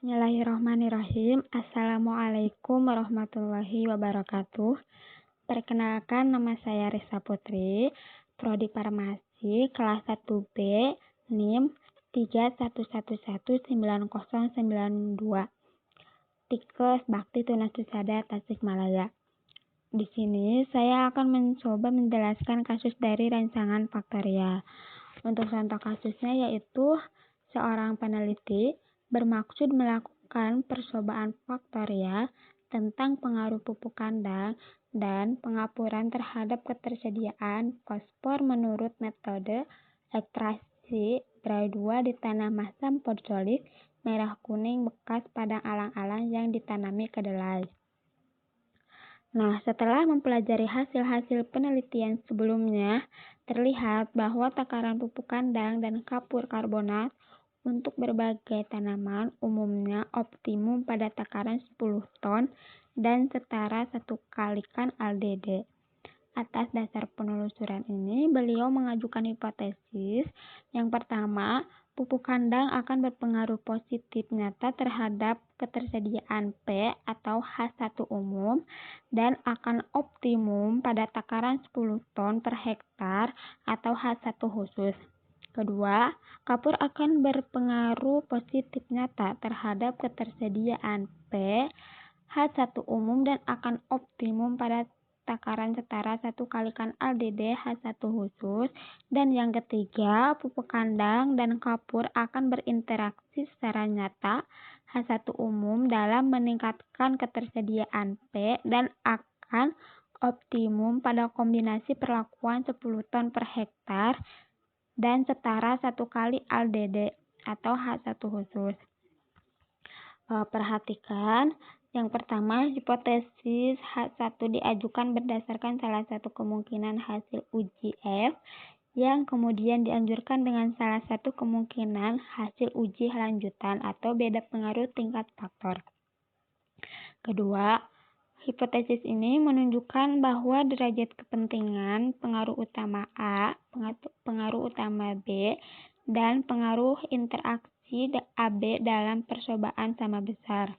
Bismillahirrahmanirrahim. Assalamualaikum warahmatullahi wabarakatuh. Perkenalkan, nama saya Risa Putri, Prodi Farmasi kelas 1B, NIM 3111992. Tikes Bakti Tunas Husada Tasikmalaya. Di sini saya akan mencoba menjelaskan kasus dari rancangan faktorial. Untuk contoh kasusnya yaitu seorang peneliti bermaksud melakukan percobaan faktorial tentang pengaruh pupuk kandang dan pengapuran terhadap ketersediaan fosfor menurut metode ekstraksi dry 2 di tanah masam podzolik merah kuning bekas padang alang-alang yang ditanami kedelai. Nah, setelah mempelajari hasil-hasil penelitian sebelumnya, terlihat bahwa takaran pupuk kandang dan kapur karbonat untuk berbagai tanaman umumnya optimum pada takaran 10 ton dan setara 1 kalikan ALDD. Atas dasar penelusuran ini, beliau mengajukan hipotesis. Yang pertama, pupuk kandang akan berpengaruh positif nyata terhadap ketersediaan P atau H1 umum dan akan optimum pada takaran 10 ton per hektar atau H1 khusus. Kedua, kapur akan berpengaruh positif nyata terhadap ketersediaan P, H1 umum dan akan optimum pada takaran setara 1 kalikan ALDD H1 khusus. Dan yang ketiga, pupuk kandang dan kapur akan berinteraksi secara nyata H1 umum dalam meningkatkan ketersediaan P dan akan optimum pada kombinasi perlakuan 10 ton per hektar dan setara 1 kali ALDD atau H1 khusus. Perhatikan, yang pertama, hipotesis H1 diajukan berdasarkan salah satu kemungkinan hasil uji F yang kemudian dianjurkan dengan salah satu kemungkinan hasil uji lanjutan atau beda pengaruh tingkat faktor. Kedua, hipotesis ini menunjukkan bahwa derajat kepentingan pengaruh utama A, pengaruh utama B, dan pengaruh interaksi AB dalam percobaan sama besar.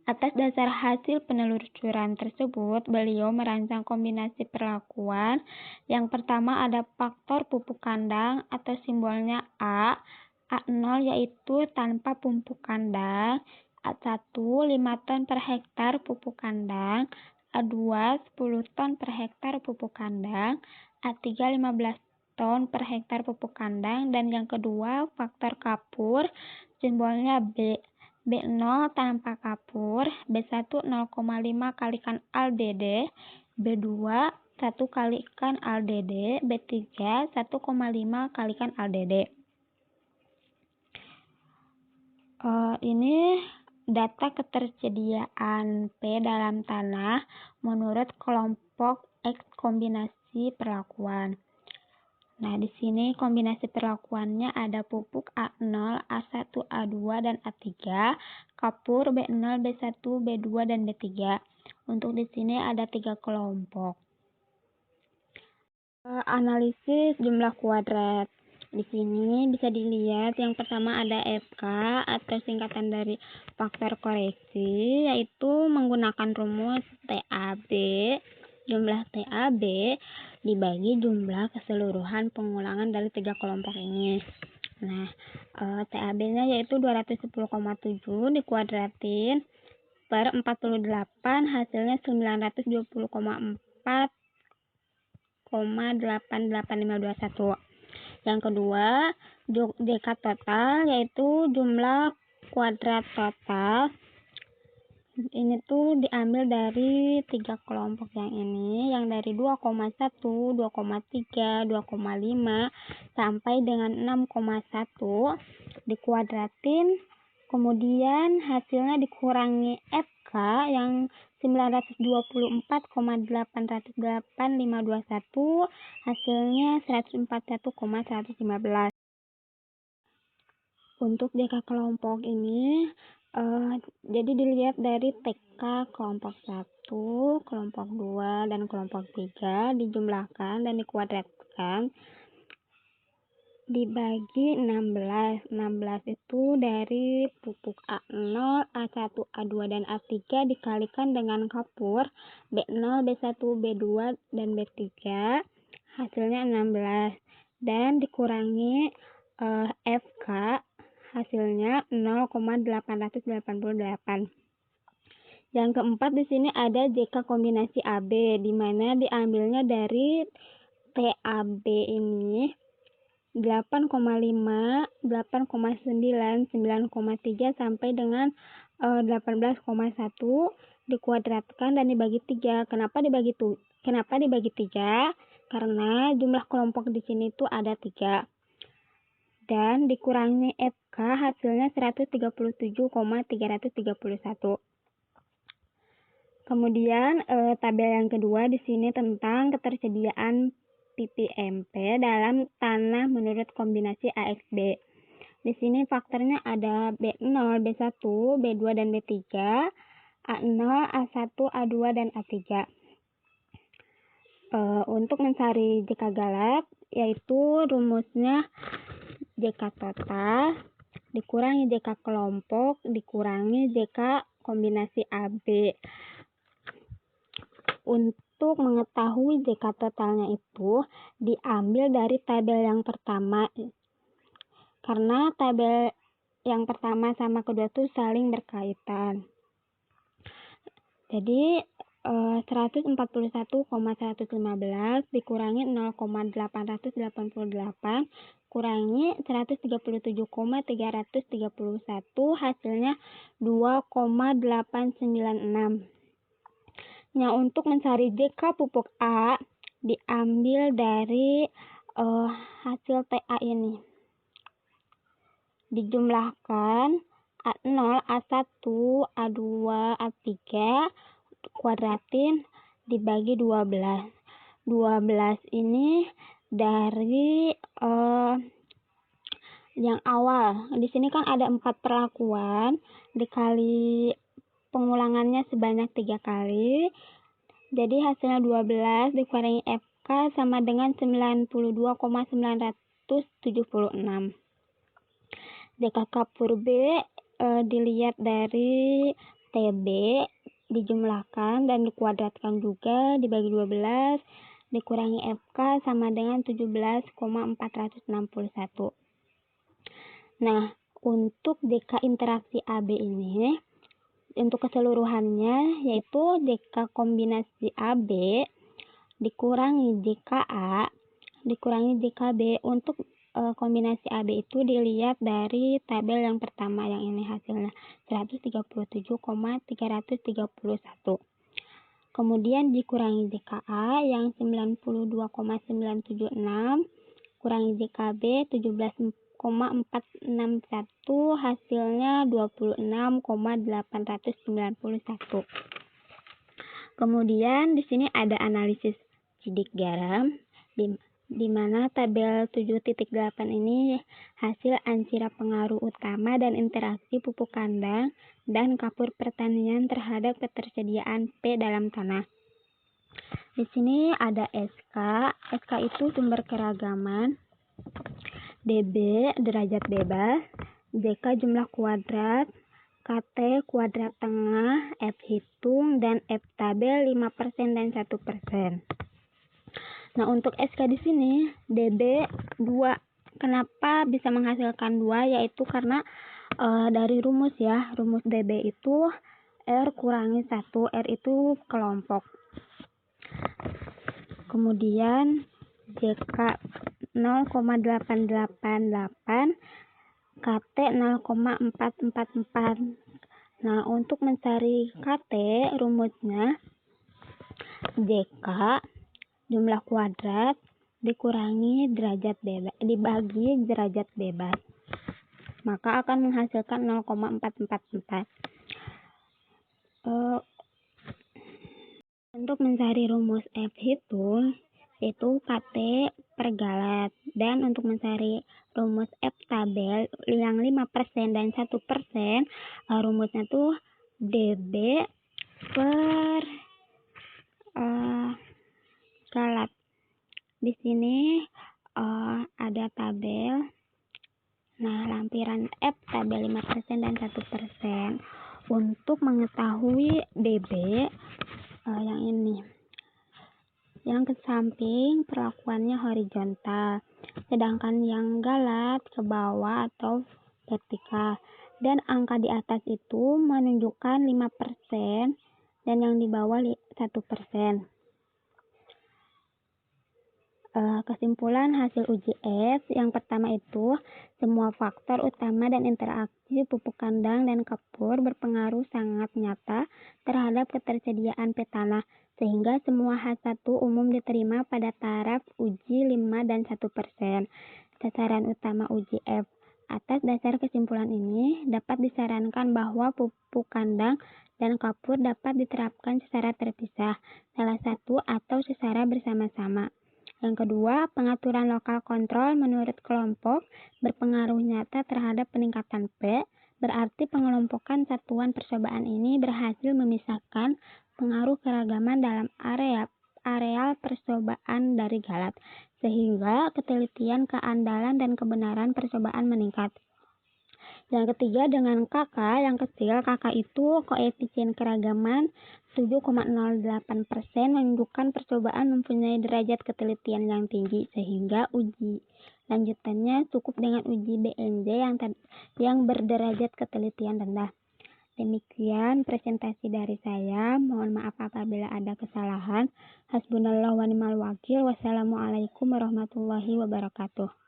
Atas dasar hasil penelusuran tersebut, beliau merancang kombinasi perlakuan. Yang pertama ada faktor pupuk kandang atau simbolnya A. A0 yaitu tanpa pupuk kandang. A1 5 ton per hektar pupuk kandang. A2 10 ton per hektar pupuk kandang. A3 15 ton per hektar pupuk kandang. Dan yang kedua faktor kapur simbolnya B. B0 tanpa kapur, B1 0,5 kalikan ALDD, B2 1 kalikan ALDD, B3 1,5 kalikan ALDD. Ini data ketersediaan P dalam tanah menurut kelompok X kombinasi perlakuan. Nah, di sini kombinasi perlakuannya ada pupuk A0, A1, A2, dan A3, kapur B0, B1, B2, dan B3. Untuk di sini ada 3 kelompok. Analisis jumlah kuadrat. Di sini bisa dilihat yang pertama ada FK atau singkatan dari faktor koreksi, yaitu menggunakan rumus TAB. Jumlah TAB dibagi jumlah keseluruhan pengulangan dari 3 kelompok ini. Nah, TAB-nya yaitu 210,7 dikuadratin per 48, hasilnya 924,8851. Yang kedua, dekat total yaitu jumlah kuadrat total. Ini tuh diambil dari 3 kelompok yang ini, yang dari 2,1, 2,3, 2,5 sampai dengan 6,1 dikuadratin, kemudian hasilnya dikurangi FK yang 924,888,521, hasilnya 141,115. Untuk DK kelompok ini jadi dilihat dari TK kelompok 1, kelompok 2, dan kelompok 3 dijumlahkan dan dikuadratkan. dibagi 16. 16 itu dari pupuk A0, A1, A2, dan A3 dikalikan dengan kapur B0, B1, B2, dan B3. Hasilnya 16. Dan dikurangi FK, hasilnya 0,888. Yang keempat di sini ada JK kombinasi AB, di mana diambilnya dari TAB ini 8,5, 8,9, 9,3 sampai dengan 18,1 dikuadratkan dan dibagi 3. Kenapa dibagi 3? Karena jumlah kelompok di sini tuh ada 3. Dan dikurangi FK hasilnya 137,331. Kemudian tabel yang kedua di sini tentang ketersediaan PPMP dalam tanah menurut kombinasi AXB. Di sini faktornya ada B0, B1, B2, dan B3, A0, A1, A2, dan A3. Untuk mencari JK galak, yaitu rumusnya JK total dikurangi JK kelompok dikurangi JK kombinasi AB. Untuk mengetahui JK totalnya itu diambil dari tabel yang pertama, karena tabel yang pertama sama kedua itu saling berkaitan. Jadi 141,115 dikurangi 0,888 kurangi 137,331 hasilnya 2,896. Nah, untuk mencari JK pupuk A diambil dari hasil TA ini. Dijumlahkan A0, A1, A2, A3 kuadratin dibagi 12. 12 ini dari yang awal. Di sini kan ada 4 perlakuan dikali pengulangannya sebanyak 3 kali. Jadi hasilnya 12 dikurangi FK sama dengan 92,976. JK kapur B dilihat dari TB dijumlahkan dan dikuadratkan juga dibagi 12 dikurangi FK sama dengan 17,461. Nah, untuk JK interaksi AB ini untuk keseluruhannya yaitu JK kombinasi AB dikurangi JKA dikurangi JKB. Untuk kombinasi AB itu dilihat dari tabel yang pertama yang ini hasilnya 137,331. Kemudian dikurangi JKA yang 92,976 kurangi JKB 17,461 hasilnya 26,891. Kemudian di sini ada analisis sidik garam di mana tabel 7.8 ini hasil ansira pengaruh utama dan interaksi pupuk kandang dan kapur pertanian terhadap ketersediaan P dalam tanah. Di sini ada SK. SK itu sumber keragaman, DB derajat bebas, JK jumlah kuadrat, KT kuadrat tengah, F hitung, dan F tabel 5% dan 1%. Nah, untuk SK di sini DB 2. Kenapa bisa menghasilkan 2? Yaitu karena dari rumus ya. Rumus DB itu R kurangi 1. R itu kelompok. Kemudian JK 0,888, KT 0,444. Nah, untuk mencari KT rumusnya JK jumlah kuadrat dikurangi derajat bebas dibagi derajat bebas, maka akan menghasilkan 0,444. Untuk mencari rumus F hitung itu KT per galat, dan untuk mencari rumus F tabel yang 5% dan 1%, rumusnya tuh DB per galat. Di sini ada tabel. Nah, lampiran F tabel 5% dan 1%. Untuk mengetahui DB yang ini. Yang ke samping perlakuannya horizontal, sedangkan yang galat ke bawah atau vertikal. Dan angka di atas itu menunjukkan 5% dan yang di bawah 1%. Kesimpulan hasil uji F yang pertama itu, semua faktor utama dan interaksi pupuk kandang dan kapur berpengaruh sangat nyata terhadap ketersediaan petana, sehingga semua H1 umum diterima pada taraf uji 5 dan 1%. Sasaran utama uji F. Atas dasar kesimpulan ini, dapat disarankan bahwa pupuk kandang dan kapur dapat diterapkan secara terpisah, salah satu atau secara bersama-sama. Yang kedua, pengaturan lokal kontrol menurut kelompok berpengaruh nyata terhadap peningkatan P, berarti pengelompokan satuan percobaan ini berhasil memisahkan pengaruh keragaman dalam areal percobaan dari galat, sehingga ketelitian, keandalan, dan kebenaran percobaan meningkat. Yang ketiga, dengan KK yang kecil, KK itu koefisien keragaman 7,08% menunjukkan percobaan mempunyai derajat ketelitian yang tinggi, sehingga uji lanjutannya cukup dengan uji BNJ yang berderajat ketelitian rendah. Demikian presentasi dari saya. Mohon maaf apabila ada kesalahan. Hasbunallah wa ni'mal wakil. Wassalamualaikum warahmatullahi wabarakatuh.